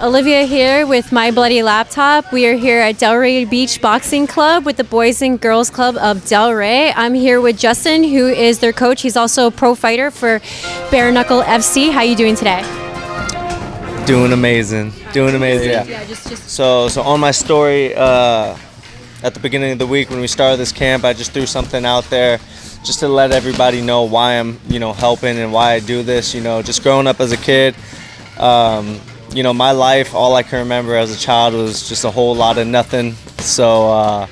Olivia here with My Bloody Laptop. We are here at Delray Beach Boxing Club with the Boys and Girls Club of Delray. I'm here with Justin, who is their coach. He's also a pro fighter for Bareknuckle FC. How are you doing today? Doing amazing. Yeah. So on my story, at the beginning of the week when we started this camp, I just threw something out there just to let everybody know why I'm, helping and why I do this. Just growing up as a kid, my life, all I can remember as a child was just a whole lot of nothing. So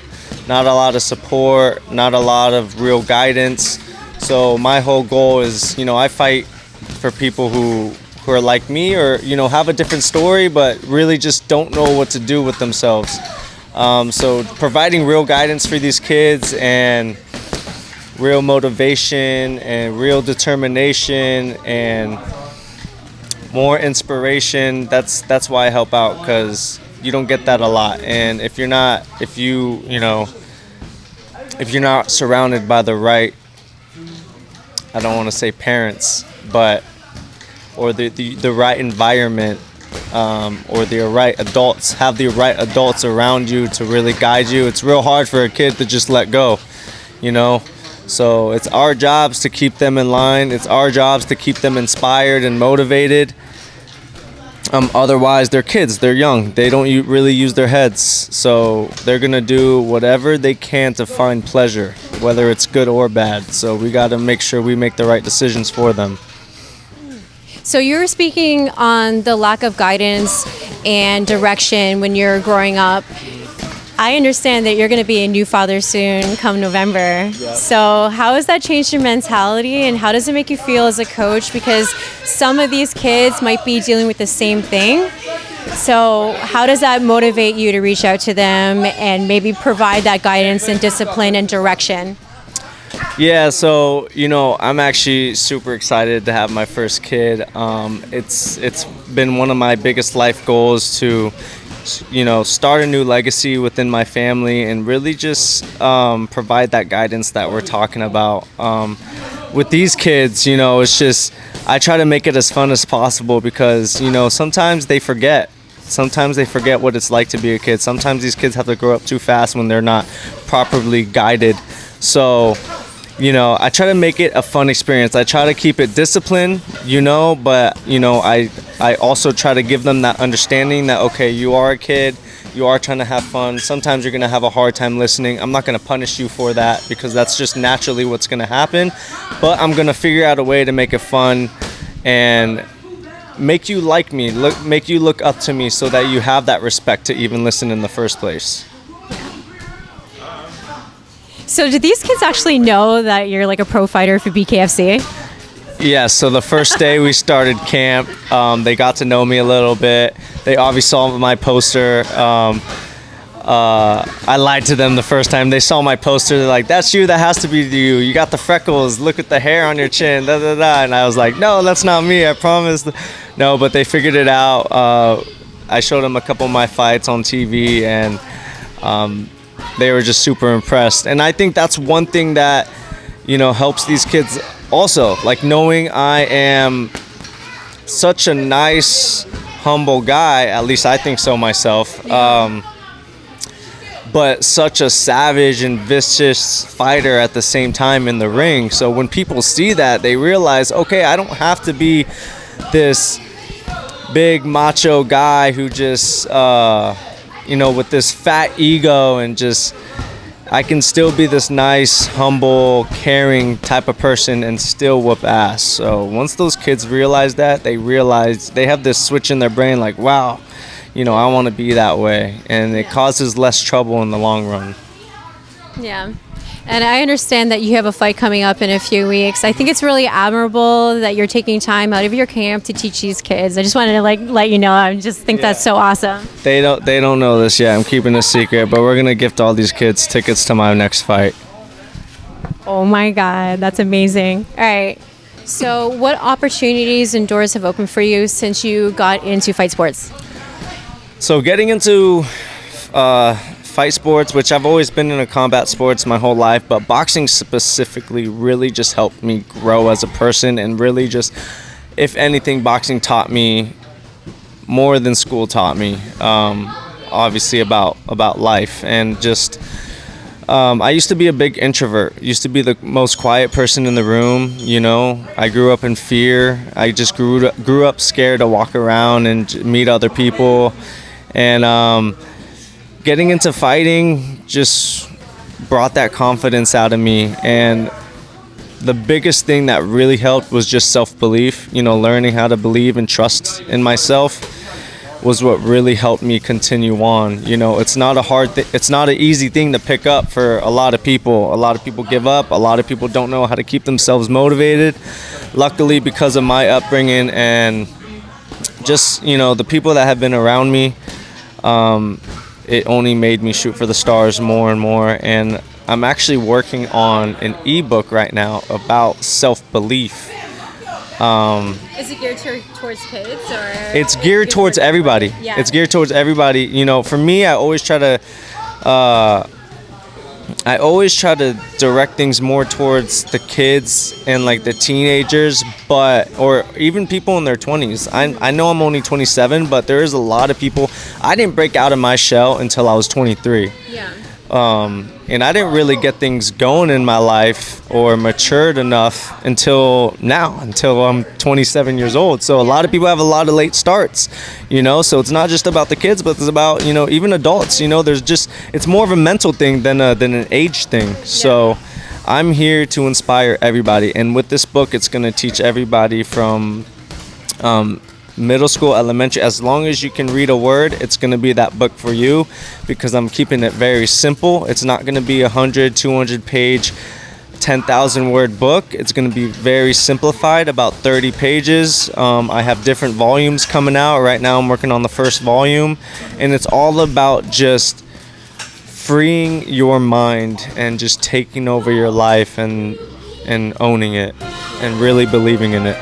not a lot of support, not a lot of real guidance. So my whole goal is, I fight for people who are like me or, have a different story, but really just don't know what to do with themselves. So providing real guidance for these kids and real motivation and real determination and more inspiration, that's why I help out, because you don't get that a lot. And if you're not surrounded by the right, I don't want to say parents, but or the right environment, or the right adults, have the right adults around you to really guide you, it's real hard for a kid to just let go, So it's our jobs to keep them in line. It's our jobs to keep them inspired and motivated. Otherwise, they're kids. They're young. They don't really use their heads. So they're going to do whatever they can to find pleasure, whether it's good or bad. So we got to make sure we make the right decisions for them. So you were speaking on the lack of guidance and direction when you're growing up. I understand that you're going to be a new father soon come November. Yep. So how has that changed your mentality, and how does it make you feel as a coach? Because some of these kids might be dealing with the same thing. So how does that motivate you to reach out to them and maybe provide that guidance and discipline and direction? Yeah, so, I'm actually super excited to have my first kid. It's been one of my biggest life goals to start a new legacy within my family and really just provide that guidance that we're talking about. With these kids, it's just, I try to make it as fun as possible because, sometimes they forget. Sometimes they forget what it's like to be a kid. Sometimes these kids have to grow up too fast when they're not properly guided. So, I try to make it a fun experience. I try to keep it disciplined, but, I also try to give them that understanding that, okay, you are a kid, you are trying to have fun. Sometimes you're going to have a hard time listening. I'm not going to punish you for that because that's just naturally what's going to happen. But I'm going to figure out a way to make it fun and make you like me, make you look up to me so that you have that respect to even listen in the first place. So do these kids actually know that you're like a pro fighter for BKFC? Yeah, so the first day we started camp, they got to know me a little bit. They obviously saw my poster. I lied to them the first time. They saw my poster. They're like, that's you. That has to be you. You got the freckles. Look at the hair on your chin. Da, da, da. And I was like, no, that's not me. I promise. No, but they figured it out. I showed them a couple of my fights on TV, and they were just super impressed. And I think that's one thing that, helps these kids also. Like knowing I am such a nice, humble guy, at least I think so myself, but such a savage and vicious fighter at the same time in the ring. So when people see that, they realize, okay, I don't have to be this big macho guy who just, with this fat ego, and just, I can still be this nice, humble, caring type of person and still whoop ass. So once those kids realize that, they realize they have this switch in their brain like, wow, I want to be that way. And it causes less trouble in the long run. Yeah. And I understand that you have a fight coming up in a few weeks. I think it's really admirable that you're taking time out of your camp to teach these kids. I just wanted to let you know. I just think that's so awesome. They don't know this yet. I'm keeping a secret, but we're going to gift all these kids tickets to my next fight. Oh my God, that's amazing. All right. So what opportunities and doors have opened for you since you got into fight sports? So getting into fight sports, which I've always been into combat sports my whole life, but boxing specifically really just helped me grow as a person, and really just, if anything, boxing taught me more than school taught me. Obviously about life and just. I used to be a big introvert. Used to be the most quiet person in the room. You know, I grew up in fear. I just grew up scared to walk around and meet other people, and getting into fighting just brought that confidence out of me. And the biggest thing that really helped was just self-belief. You know, learning how to believe and trust in myself was what really helped me continue on. You know, it's not it's not an easy thing to pick up for a lot of people. A lot of people give up. A lot of people don't know how to keep themselves motivated. Luckily, because of my upbringing and just, you know, the people that have been around me, it only made me shoot for the stars more and more. And I'm actually working on an ebook right now about self-belief. Is it geared towards kids, or? It's geared towards everybody. Yeah. It's geared towards everybody. You know, for me, I always try to direct things more towards the kids and like the teenagers, or even people in their 20s. I know I'm only 27, but there is a lot of people. I didn't break out of my shell until I was 23. Yeah. And I didn't really get things going in my life or matured enough until I'm 27 years old. So a lot of people have a lot of late starts, you know, so it's not just about the kids, but it's about, you know, even adults, you know, it's more of a mental thing than an age thing. So I'm here to inspire everybody. And with this book, it's going to teach everybody from, middle school, elementary, as long as you can read a word, it's going to be that book for you, because I'm keeping it very simple. It's not going to be 100, 200 page, 10,000 word book. It's going to be very simplified, about 30 pages. I have different volumes coming out. Right now I'm working on the first volume, and it's all about just freeing your mind and just taking over your life and owning it and really believing in it.